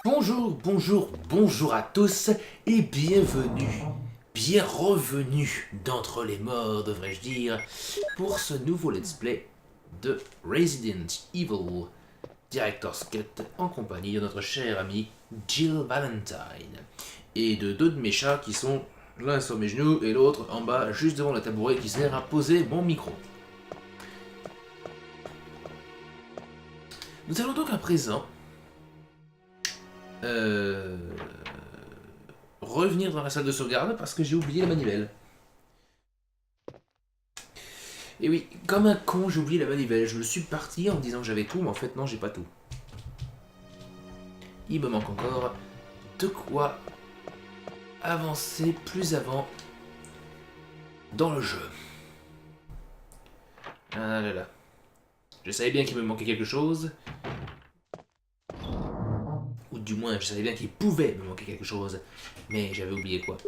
Bonjour à tous et bien revenu d'entre les morts, devrais-je dire, pour ce nouveau let's play de Resident Evil Director's Cut en compagnie de notre cher ami Jill Valentine et de deux de mes chats qui sont l'un sur mes genoux et l'autre en bas juste devant le tabouret qui sert à poser mon micro. Nous allons donc à présent euh, revenir dans la salle de sauvegarde parce que j'ai oublié la manivelle. Et oui, comme un con, j'ai oublié la manivelle. Je me suis parti en me disant que j'avais tout, mais en fait non, j'ai pas tout. Il me manque encore de quoi avancer plus avant dans le jeu. Ah là là. Je savais bien qu'il me manquait quelque chose. Ou du moins, je savais bien qu'il pouvait me manquer quelque chose. Mais j'avais oublié quoi.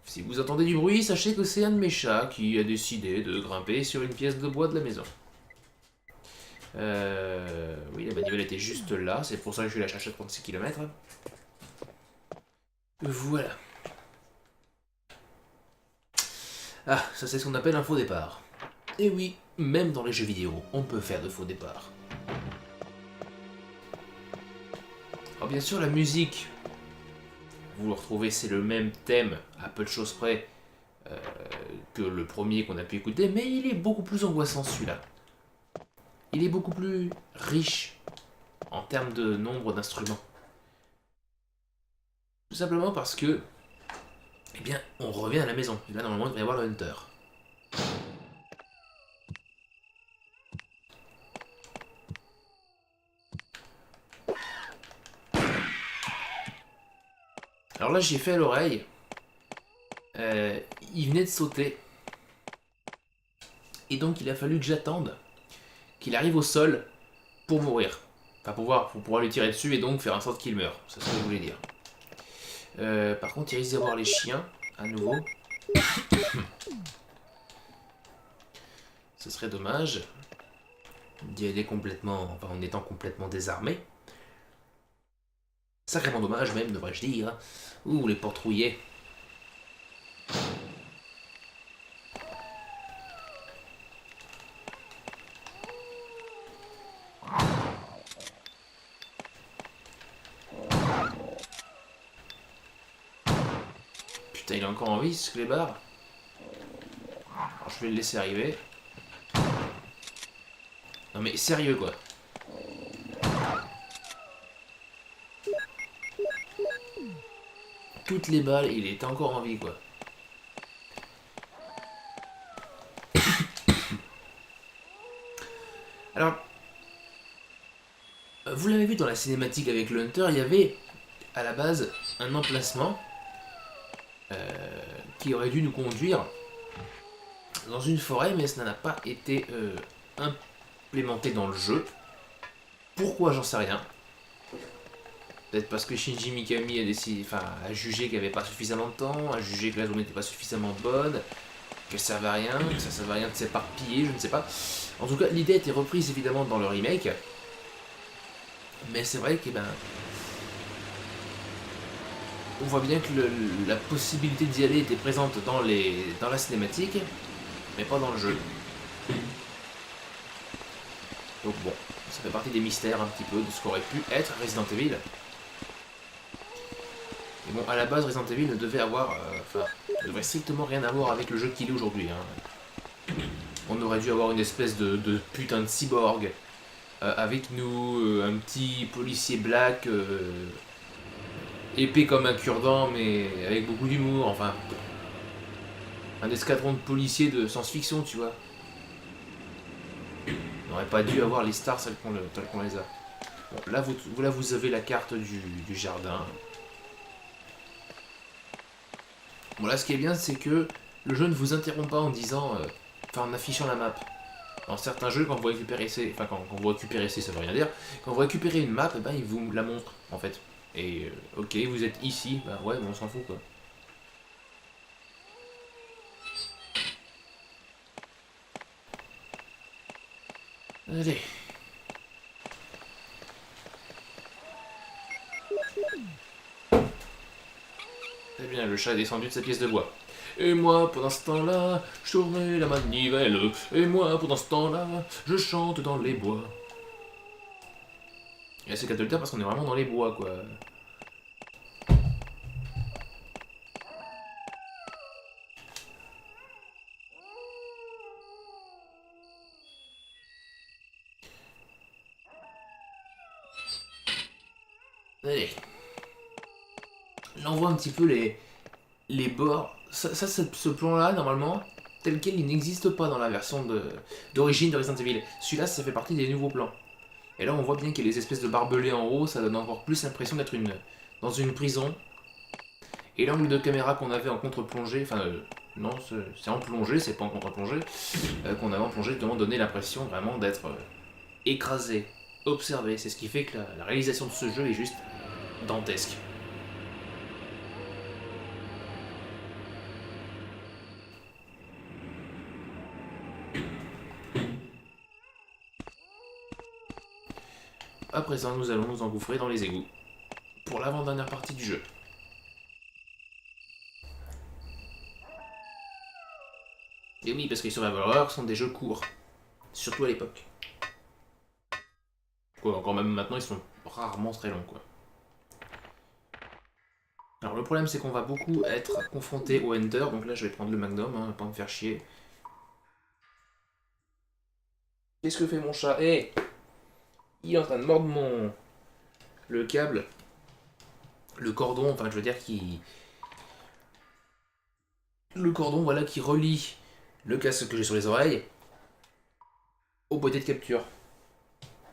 Si vous entendez du bruit, sachez que c'est un de mes chats qui a décidé de grimper sur une pièce de bois de la maison. Oui, la manivelle était juste là, c'est pour ça que je vais la chercher à 36 km. Voilà. Ah, ça c'est ce qu'on appelle un faux départ. Et oui, même dans les jeux vidéo, on peut faire de faux départs. Alors bien sûr, la musique, vous le retrouvez, c'est le même thème, à peu de choses près, euh, que le premier qu'on a pu écouter, mais il est beaucoup plus angoissant celui-là. Il est beaucoup plus riche en termes de nombre d'instruments. Tout simplement parce que, eh bien, on revient à la maison. Et là, normalement, il devrait y avoir le Hunter. Alors là, j'ai fait à l'oreille. Il venait de sauter. Et donc, il a fallu que j'attende qu'il arrive au sol pour mourir. Enfin, pour pouvoir lui tirer dessus et donc faire en sorte qu'il meure. C'est ce que je voulais dire. Par contre, il risque d'avoir les chiens, à nouveau. Ce serait dommage d'y aller complètement, enfin, en étant complètement désarmé. Sacrément dommage même, devrais-je dire. Ouh, les portes rouillées. Putain, il est encore en vie, ce clébard. Alors, je vais le laisser arriver. Non mais sérieux quoi. Toutes les balles, il est encore en vie quoi. Alors, vous l'avez vu dans la cinématique avec le Hunter, il y avait à la base un emplacement qui aurait dû nous conduire dans une forêt, mais ça n'a pas été implémenté dans le jeu. Pourquoi, j'en sais rien. Peut-être parce que Shinji Mikami a décidé, enfin, a jugé qu'il n'y avait pas suffisamment de temps, a jugé que la zone n'était pas suffisamment bonne, qu'elle servait à rien, que ça servait à rien de s'éparpiller, je ne sais pas. En tout cas, l'idée a été reprise évidemment dans le remake, mais c'est vrai que ben, on voit bien que la possibilité d'y aller était présente dans la cinématique, mais pas dans le jeu. Donc bon, ça fait partie des mystères un petit peu de ce qu'aurait pu être Resident Evil. Et bon, à la base, Resident Evil ne devait avoir, ne devrait strictement rien avoir avec le jeu qu'il est aujourd'hui. Hein. On aurait dû avoir une espèce de putain de cyborg avec nous, un petit policier black, épais comme un cure-dent, mais avec beaucoup d'humour. Enfin, un escadron de policiers de science-fiction, tu vois. On n'aurait pas dû avoir les stars telles qu'on les a. Bon, là, vous avez la carte du jardin. Bon, là, ce qui est bien, c'est que le jeu ne vous interrompt pas en disant, enfin, en affichant la map. Dans certains jeux, quand vous récupérez quand vous récupérez ça veut rien dire. Quand vous récupérez une map, ben, il vous la montre, en fait. Et, ok, vous êtes ici, bah ouais, mais on s'en fout, quoi. Allez. bien, le chat est descendu de sa pièce de bois. Et moi, pendant ce temps-là, je tournais la manivelle. Et moi, pendant ce temps-là, je chante dans les bois. Et c'est qu'à te le dire parce qu'on est vraiment dans les bois, quoi. Allez. Là, on voit un petit peu les bords. Ce plan-là, normalement, tel quel, il n'existe pas dans la version d'origine de Resident Evil. Celui-là, ça fait partie des nouveaux plans. Et là, on voit bien qu'il y a les espèces de barbelés en haut, ça donne encore plus l'impression d'être dans une prison. Et l'angle de caméra qu'on avait en contre-plongée, enfin, non, c'est en plongée, c'est pas en contre-plongée, qu'on avait en plongée, justement, donnait l'impression vraiment d'être écrasé, observé. C'est ce qui fait que la réalisation de ce jeu est juste dantesque. À présent, nous allons nous engouffrer dans les égouts pour l'avant-dernière partie du jeu. Et oui, parce que les Survival Horror sont des jeux courts, surtout à l'époque. Quoi, encore même maintenant, ils sont rarement très longs, quoi. Alors le problème, c'est qu'on va beaucoup être confronté au Ender, donc là, je vais prendre le Magnum, hein, pas me faire chier. Qu'est-ce que fait mon chat? Eh, il est en train de mordre le câble, le cordon, enfin, je veux dire, le cordon, voilà, qui relie le casque que j'ai sur les oreilles au boîtier de capture.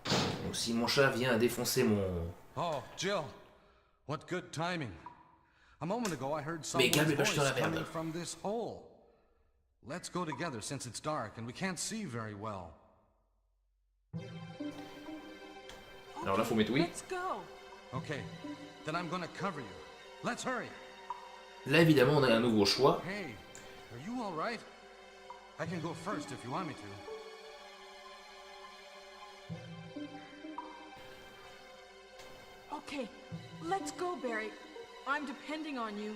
Donc si mon chat vient à défoncer mon... Oh, Jill, what good timing. A moment ago I heard someone's câbles, pas, je suis dans voice la merde. coming from this hole. Let's go together since it's dark and we can't see very well. Alors là, faut mettre oui. Let's go. Okay, then I'm gonna cover you. Let's hurry. Là, évidemment, on a un nouveau choix. Hey, are you all right? I can go first if you want me to. Okay, let's go, Barry. I'm depending on you.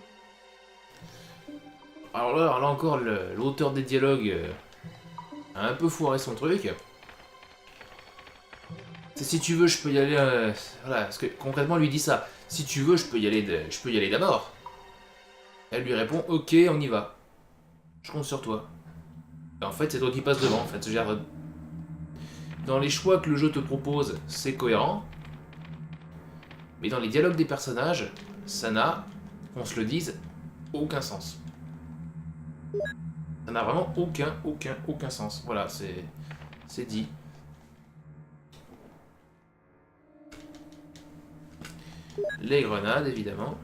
Alors là encore, l'auteur des dialogues a un peu foiré son truc. C'est si tu veux, je peux y aller. Voilà, parce que concrètement, lui dit ça. Si tu veux, je peux y aller d'abord. Elle lui répond, ok, on y va. Je compte sur toi. Et en fait, c'est toi qui passes devant. En fait, c'est-à-dire, dans les choix que le jeu te propose, c'est cohérent. Mais dans les dialogues des personnages, ça n'a, qu'on se le dise, aucun sens. Ça n'a vraiment aucun sens. Voilà, c'est dit. Les grenades, évidemment.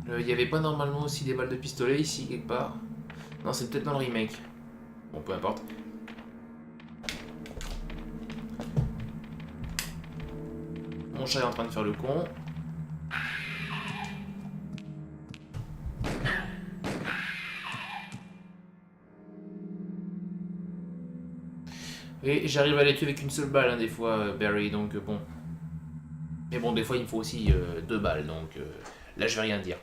Il n'y avait pas normalement aussi des balles de pistolet ici, quelque part? Non, c'est peut-être dans le remake. Bon, peu importe. Mon chat est en train de faire le con. Et j'arrive à les tuer avec une seule balle, hein, des fois, Barry, donc bon. Mais bon, des fois, il me faut aussi 2 balles, donc là, je vais rien dire.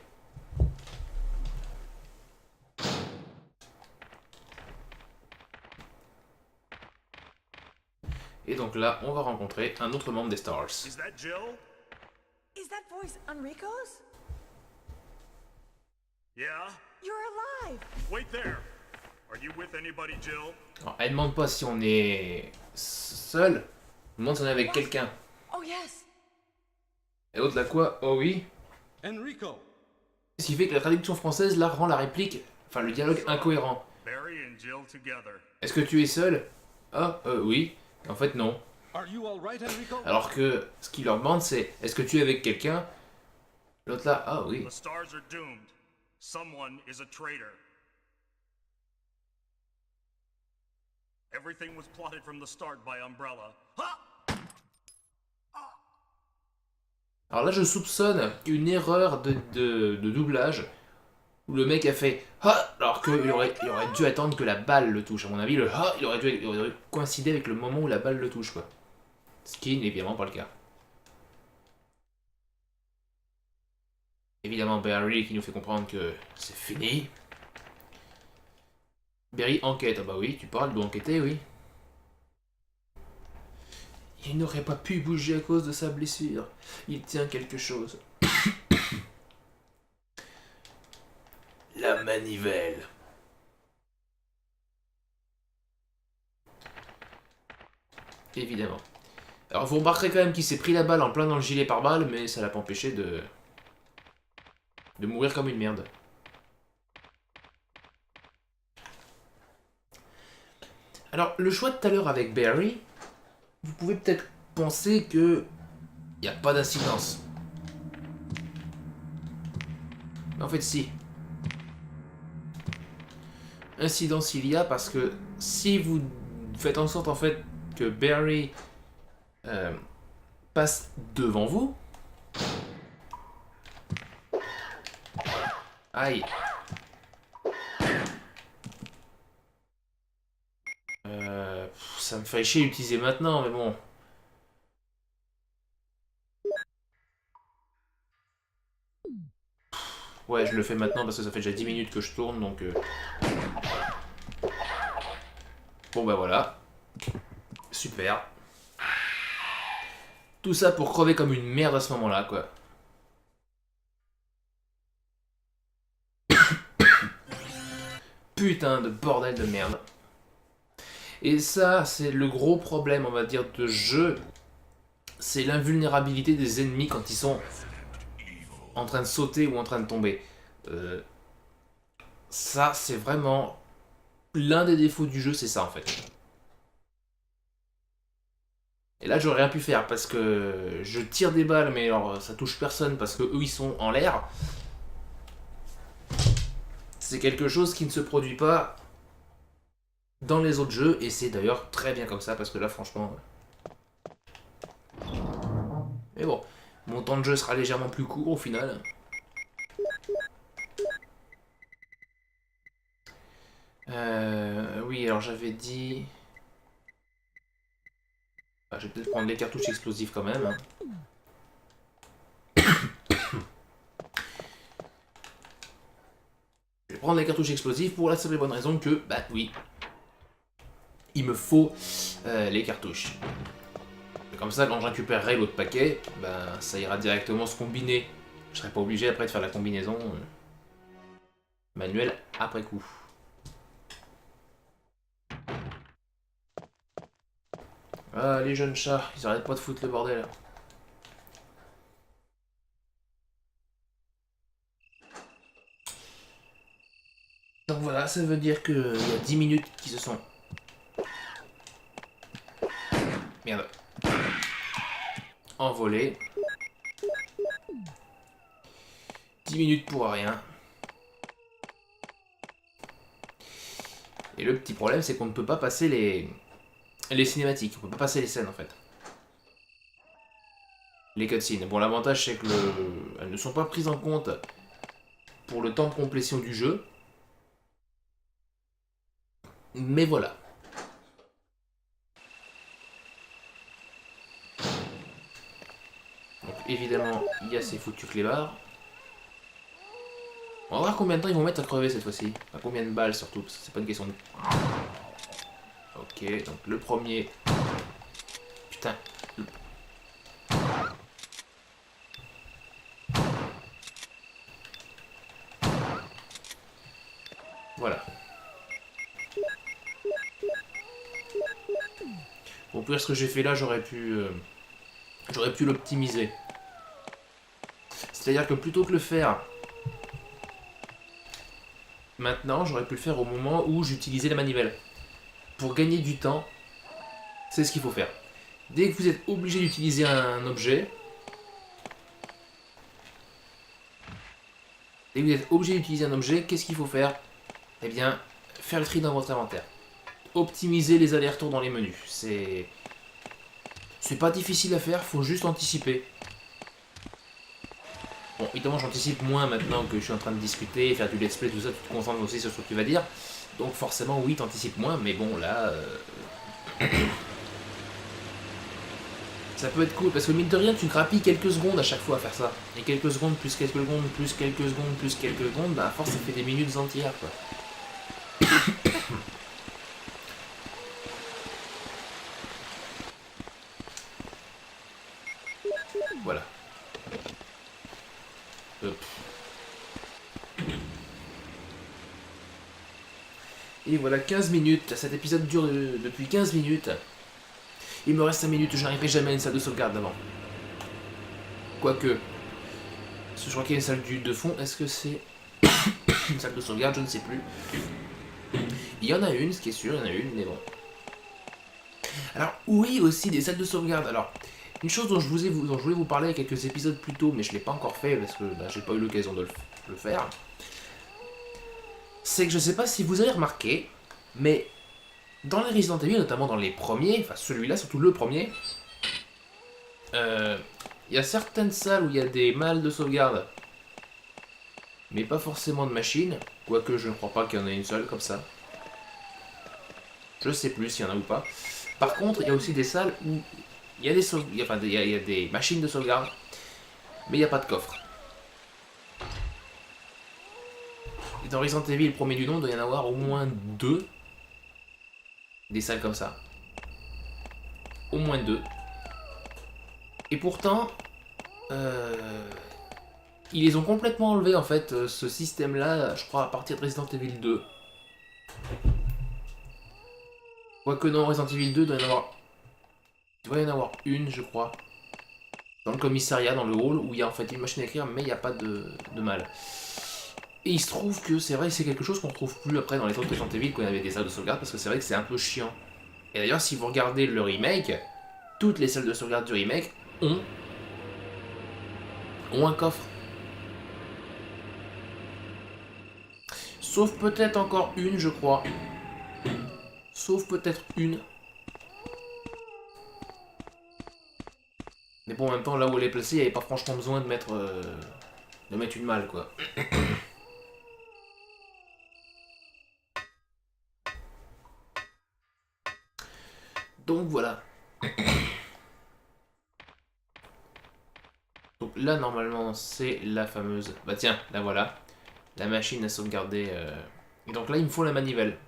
Et donc là, on va rencontrer un autre membre des Stars. Is that Jill? Is that voice Enrico's? Yeah? You're alive. Wait there. Are you with anybody, Jill? Alors, elle demande pas si on est seul, elle demande si on est avec quelqu'un. Oh yes. Et l'autre là quoi? Oh oui. Enrico! Ce qui fait que la traduction française là rend la réplique, enfin le dialogue incohérent. Barry and Jill together. Est-ce que tu es seul? Ah, oui. En fait non. Are you all right, Enrico? Alors que ce qu'il leur demande c'est est-ce que tu es avec quelqu'un? L'autre là, ah oui. The stars are doomed. Someone is a traitor. Everything was plotted from the start by Umbrella. Ha! Alors là je soupçonne une erreur de doublage où le mec a fait ah alors qu'il aurait dû attendre que la balle le touche. À mon avis le ah il aurait dû coïncider avec le moment où la balle le touche quoi. Ce qui n'est évidemment pas le cas. Évidemment, Barry qui nous fait comprendre que c'est fini. Barry enquête. Ah bah oui, tu parles, doit enquêter, oui. Il n'aurait pas pu bouger à cause de sa blessure. Il tient quelque chose. La manivelle. Évidemment. Alors vous remarquerez quand même qu'il s'est pris la balle en plein dans le gilet pare-balles, mais ça l'a pas empêché de mourir comme une merde. Alors le choix de tout à l'heure avec Barry, vous pouvez peut-être penser que il n'y a pas d'incidence. Mais en fait si. Incidence il y a parce que si vous faites en sorte en fait que Barry passe devant vous. Aïe. Ça me fait chier d'utiliser maintenant, mais bon. Ouais, je le fais maintenant parce que ça fait déjà 10 minutes que je tourne, donc... Bon bah voilà. Super. Tout ça pour crever comme une merde à ce moment-là, quoi. Putain de bordel de merde. Et ça, c'est le gros problème, on va dire, de jeu. C'est l'invulnérabilité des ennemis quand ils sont en train de sauter ou en train de tomber. Ça, c'est vraiment... L'un des défauts du jeu, c'est ça, en fait. Et là, j'aurais rien pu faire, parce que je tire des balles, mais alors, ça touche personne, parce que eux, ils sont en l'air. C'est quelque chose qui ne se produit pas dans les autres jeux, et c'est d'ailleurs très bien comme ça, parce que là, franchement... Mais bon, mon temps de jeu sera légèrement plus court, au final. Oui, alors j'avais dit... Ah, je vais peut-être prendre les cartouches explosives quand même. Je vais prendre les cartouches explosives pour la simple et bonne raison que, bah oui, il me faut les cartouches. Et comme ça, quand je récupérerai l'autre paquet, bah ça ira directement se combiner. Je serai pas obligé après de faire la combinaison manuelle après coup. Ah, les jeunes chats, ils arrêtent pas de foutre le bordel. Donc voilà, ça veut dire qu'il y a 10 minutes qui se sont... Merde. Envolés. 10 minutes pour rien. Et le petit problème, c'est qu'on ne peut pas passer les cinématiques. On peut pas passer les scènes, en fait. Les cutscenes. Bon, l'avantage, c'est que elles ne sont pas prises en compte pour le temps de complétion du jeu. Mais voilà. Donc évidemment, il y a ces foutus clébards. On va voir combien de temps ils vont mettre à crever cette fois-ci. À combien de balles surtout, parce que c'est pas une question de... Ok, donc le premier... Putain. Voilà. Bon, pour ce que j'ai fait là, j'aurais pu l'optimiser. C'est-à-dire que plutôt que le faire maintenant, j'aurais pu le faire au moment où j'utilisais la manivelle. Pour gagner du temps, c'est ce qu'il faut faire. Dès que vous êtes obligé d'utiliser un objet, qu'est-ce qu'il faut faire? Eh bien, faire le tri dans votre inventaire. Optimiser les allers-retours dans les menus. C'est pas difficile à faire, faut juste anticiper. Bon, évidemment, j'anticipe moins maintenant que je suis en train de discuter, faire du let's play, tout ça, tu te concentres aussi sur ce que tu vas dire. Donc forcément, oui, t'anticipes moins, mais bon, là... Ça peut être cool, parce que mine de rien, tu grappilles quelques secondes à chaque fois à faire ça. Et quelques secondes, plus quelques secondes, plus quelques secondes, plus quelques secondes, bah à force ça fait des minutes entières, quoi. Voilà. Hop. Et voilà, 15 minutes. Cet épisode dure depuis 15 minutes. Il me reste 5 minutes, je n'arriverai jamais à une salle de sauvegarde d'avant. Quoique. Je crois qu'il y a une salle de fond. Est-ce que c'est une salle de sauvegarde? Je ne sais plus. Il y en a une, ce qui est sûr, il y en a une, mais bon. Alors, oui, aussi des salles de sauvegarde. Alors, une chose dont je voulais vous parler il y a quelques épisodes plus tôt, mais je ne l'ai pas encore fait parce que bah, j'ai pas eu l'occasion de le faire. C'est que je sais pas si vous avez remarqué, mais dans les Resident Evil, notamment dans les premiers, enfin celui-là, surtout le premier, il y a certaines salles où il y a des malles de sauvegarde, mais pas forcément de machines, quoique je ne crois pas qu'il y en ait une seule comme ça. Je sais plus s'il y en a ou pas. Par contre, il y a aussi des salles où il y a des machines de sauvegarde, mais il n'y a pas de coffre. Et dans Resident Evil, le premier du nom, il doit y en avoir au moins 2. Des salles comme ça. Au moins 2. Et pourtant, ils les ont complètement enlevés en fait, ce système-là, je crois, à partir de Resident Evil 2. Quoique non, Resident Evil 2, il doit y en avoir une, je crois. Dans le commissariat, dans le hall, où il y a en fait une machine à écrire, mais il n'y a pas de malle. Et il se trouve que c'est vrai que c'est quelque chose qu'on retrouve plus après dans les autres Resident Evil quand il y avait des salles de sauvegarde, parce que c'est vrai que c'est un peu chiant. Et d'ailleurs, si vous regardez le remake, toutes les salles de sauvegarde du remake ont un coffre. Sauf peut-être encore une, je crois. Sauf peut-être une. Mais bon, en même temps, là où elle est placée, il n'y avait pas franchement besoin de mettre une malle, quoi. Donc voilà. Donc là, normalement, c'est la fameuse... Bah tiens, là voilà. La machine à sauvegarder. Et donc là, il me faut la manivelle.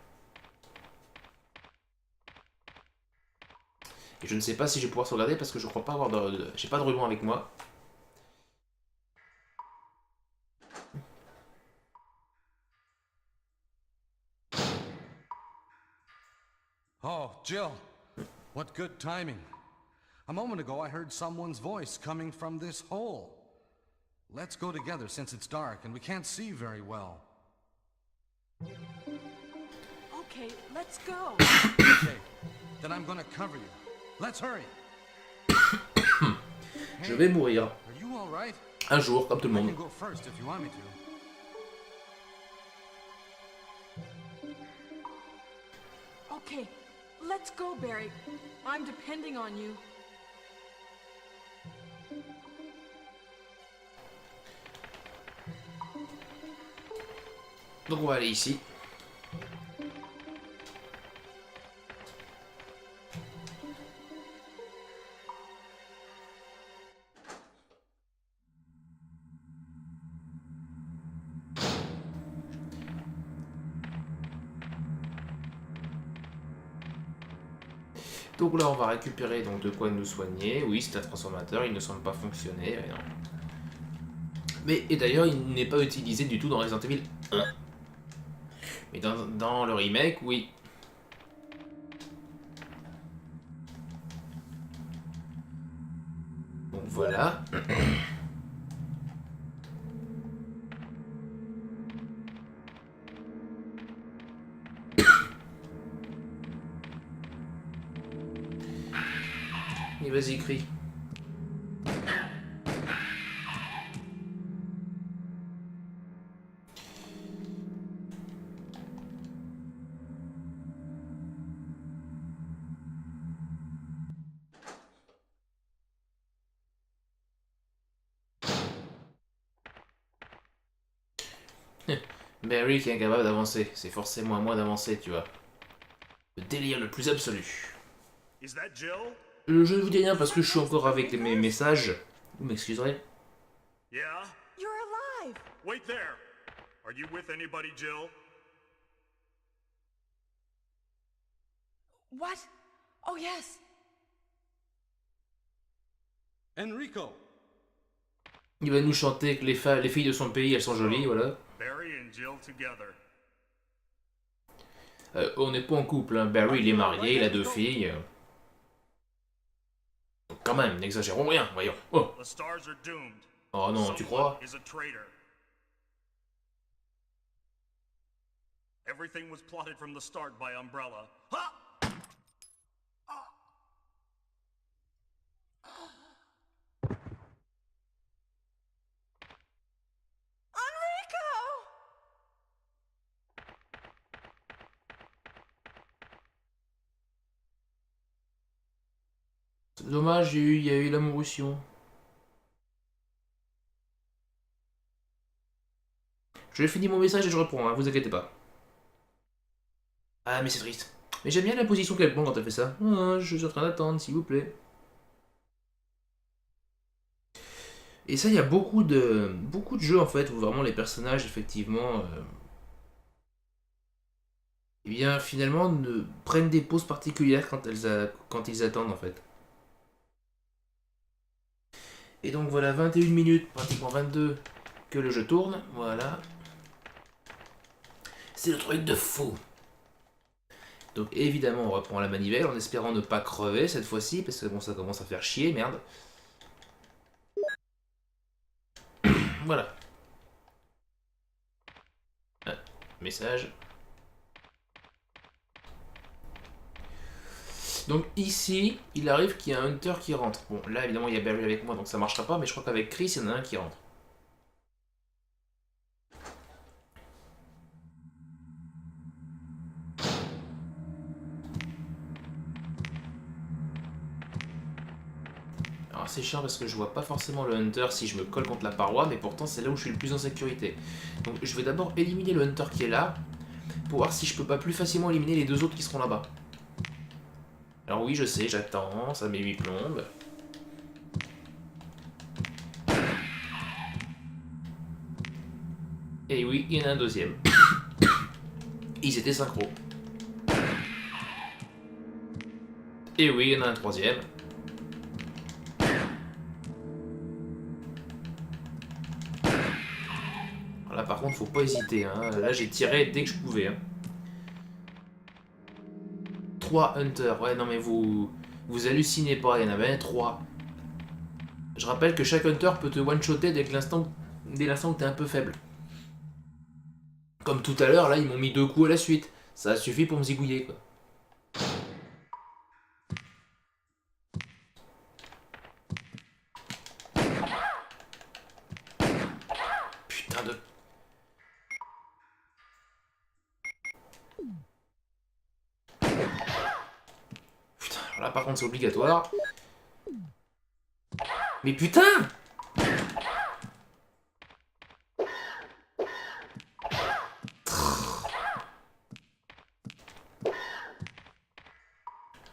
Et je ne sais pas si je vais pouvoir sauvegarder parce que je crois pas avoir j'ai pas de ruban avec moi. Oh, Jill. What good timing. A moment ago, I heard someone's voice coming from this hole. Let's go together since it's dark and we can't see very well. Okay, let's go. Okay, then I'm gonna cover you. Let's hurry. Je vais mourir. Are you all right? Un jour, comme tout le I monde. can go first if you want me to. Okay, let's go, Barry. I'm depending on you. Donc on va aller ici. Donc là on va récupérer donc de quoi nous soigner. Oui, c'est un transformateur, il ne semble pas fonctionner. Non. Mais et d'ailleurs il n'est pas utilisé du tout dans Resident Evil 1. Mais dans le remake, oui. Donc voilà. Et vas-y, crie. Barry qui est incapable d'avancer. C'est forcément à moi d'avancer, tu vois. Le délire le plus absolu. Is that Jill? Je ne vous dis rien parce que je suis encore avec mes messages. Vous m'excuserez. Yeah? You're alive! Wait there! Are you with anybody, Jill? What? Oh, yes. Enrico! Il va nous chanter que les filles de son pays, elles sont jolies, voilà. Barry and Jill together. On n'est pas en couple, hein. Barry, il est marié, il a 2 filles. Donc quand même, n'exagérons rien, voyons. Oh, The stars are doomed. oh non, tu crois? Someone is a traitor. Everything was plotted from the start by Umbrella. Ha! Enrico! C'est dommage, il y a eu la morution. Je finis mon message et je reprends, hein, vous inquiétez pas. Ah, mais c'est triste. Mais j'aime bien la position qu'elle prend quand elle fait ça. Ah, je suis en train d'attendre, s'il vous plaît. Et ça, il y a beaucoup de jeux, en fait, où vraiment les personnages, effectivement... eh bien, finalement, prennent des pauses particulières quand ils attendent, en fait. Et donc, voilà, 21 minutes, pratiquement 22, que le jeu tourne. Voilà. C'est le truc de fou. Donc évidemment on reprend la manivelle en espérant ne pas crever cette fois-ci, parce que bon ça commence à faire chier, merde. Voilà. Ah, message. Donc ici, il arrive qu'il y a un Hunter qui rentre. Bon là évidemment il y a Barry avec moi donc ça marchera pas, mais je crois qu'avec Chris il y en a un qui rentre. Alors c'est chiant parce que je vois pas forcément le Hunter si je me colle contre la paroi, mais pourtant c'est là où je suis le plus en sécurité. Donc je vais d'abord éliminer le Hunter qui est là, pour voir si je peux pas plus facilement éliminer les 2 autres qui seront là-bas. Alors oui je sais, j'attends, ça met 8 plombes. Et oui, il y en a un deuxième. Ils étaient synchro. Et oui, il y en a un troisième. Là par contre faut pas hésiter, hein. Là j'ai tiré dès que je pouvais. Hein. 3 hunters, ouais non mais vous hallucinez pas, il y en avait 3. Je rappelle que chaque hunter peut te one-shotter dès l'instant où t'es un peu faible. Comme tout à l'heure, là ils m'ont mis 2 coups à la suite. Ça a suffi pour me zigouiller quoi. Putain de... Putain, alors là par contre c'est obligatoire. Mais putain!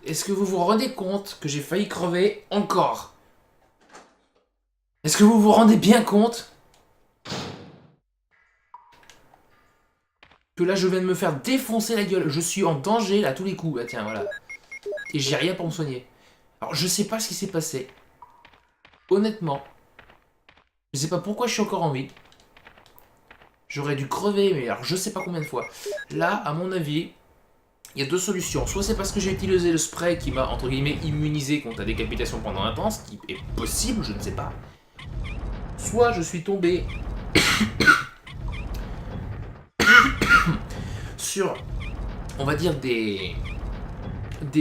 Est-ce que vous vous rendez compte que j'ai failli crever encore? Est-ce que vous vous rendez bien compte que là je viens de me faire défoncer la gueule? Je suis en danger là à tous les coups. Bah tiens voilà. Et j'ai rien pour me soigner. Alors je sais pas ce qui s'est passé. Honnêtement. Je sais pas pourquoi je suis encore en vie. J'aurais dû crever mais alors je sais pas combien de fois. Là à mon avis... Il y a 2 solutions. Soit c'est parce que j'ai utilisé le spray qui m'a, entre guillemets, immunisé contre la décapitation pendant un temps, ce qui est possible, je ne sais pas. Soit je suis tombé sur, on va dire, des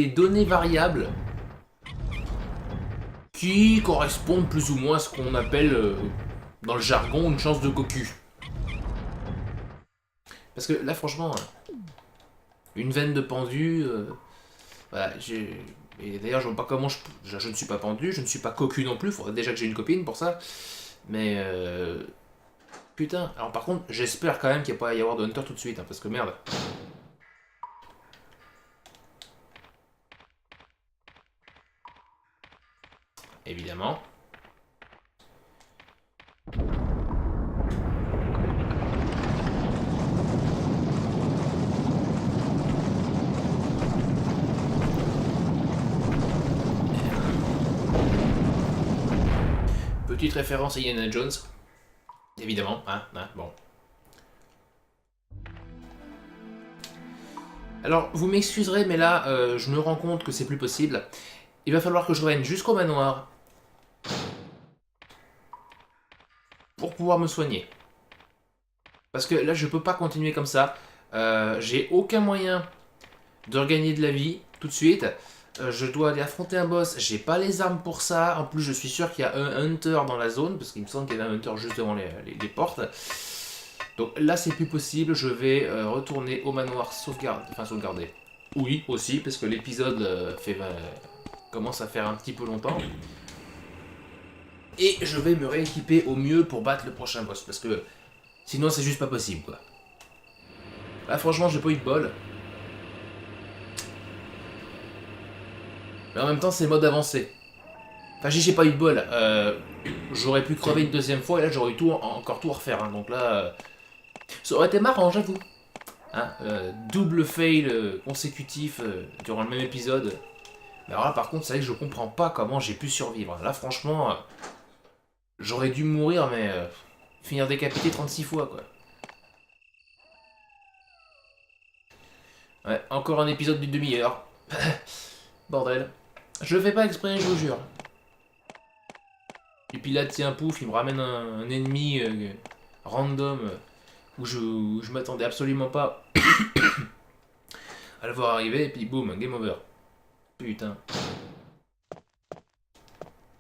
données variables qui correspondent plus ou moins à ce qu'on appelle, dans le jargon, une chance de cocu. Parce que là, franchement... Une veine de pendu, voilà, et d'ailleurs je vois pas comment je ne suis pas pendu, je ne suis pas cocu non plus, faudrait déjà que j'ai une copine pour ça, mais putain, alors par contre j'espère quand même qu'il n'y a pas à y avoir de Hunter tout de suite, hein, parce que merde. évidemment. Petite référence à Indiana Jones, évidemment, hein, bon. Alors, vous m'excuserez, mais là, je me rends compte que c'est plus possible. Il va falloir que je revienne jusqu'au manoir pour pouvoir me soigner. Parce que là, je peux pas continuer comme ça. J'ai aucun moyen de regagner de la vie tout de suite. Je dois aller affronter un boss, j'ai pas les armes pour ça. En plus, je suis sûr qu'il y a un hunter dans la zone, parce qu'il me semble qu'il y avait un hunter juste devant les portes. Donc là, c'est plus possible. Je vais retourner au manoir sauvegarder. Oui, aussi, parce que l'épisode commence à faire un petit peu longtemps. Et je vais me rééquiper au mieux pour battre le prochain boss, parce que sinon, c'est juste pas possible, quoi. Là, franchement, j'ai pas eu de bol. Mais en même temps, c'est mode avancé. Enfin, j'ai pas eu de bol. J'aurais pu crever une deuxième fois et là, j'aurais eu encore tout à refaire. Hein. Donc là, ça aurait été marrant, j'avoue. Hein, double fail consécutif durant le même épisode. Mais alors là, par contre, c'est vrai que je comprends pas comment j'ai pu survivre. Là, franchement, j'aurais dû mourir, mais finir décapité 36 fois, quoi. Ouais, encore un épisode d'une demi-heure. Bordel. Je fais pas exprès, je vous jure. Et puis là, tiens, pouf, il me ramène un ennemi random où je m'attendais absolument pas à le voir arriver, et puis boum, game over. Putain.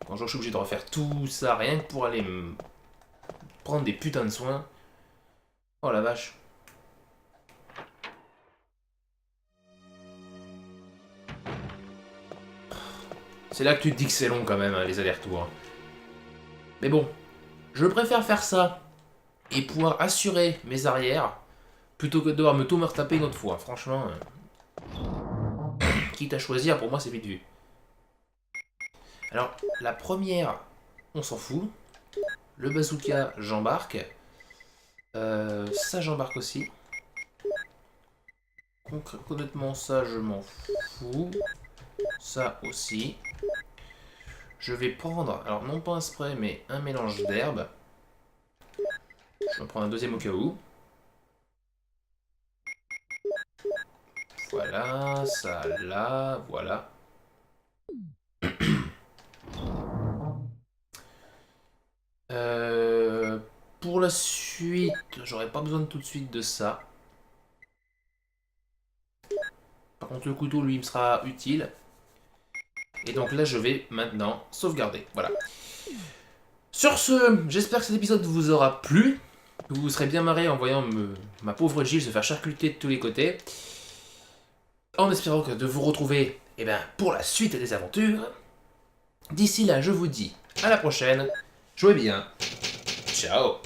Quand je suis obligé de refaire tout ça, rien que pour aller me prendre des putains de soins. Oh la vache. C'est là que tu te dis que c'est long quand même, hein, les allers-retours. Mais bon, je préfère faire ça et pouvoir assurer mes arrières plutôt que de devoir tout me retaper une autre fois. Franchement, quitte à choisir, pour moi c'est vite vu. Alors, la première, on s'en fout. Le bazooka, j'embarque. Ça, j'embarque aussi. Honnêtement, ça, je m'en fous. Ça aussi. Je vais prendre, alors non pas un spray, mais un mélange d'herbes. Je vais en prendre un deuxième au cas où. Voilà, ça là, voilà. Pour la suite, j'aurais pas besoin tout de suite de ça. Par contre, le couteau, lui, me sera utile. Et donc là, je vais maintenant sauvegarder. Voilà. Sur ce, j'espère que cet épisode vous aura plu. Vous vous serez bien marré en voyant ma pauvre Jill se faire charcuter de tous les côtés. En espérant que de vous retrouver pour la suite des aventures. D'ici là, je vous dis à la prochaine. Jouez bien. Ciao.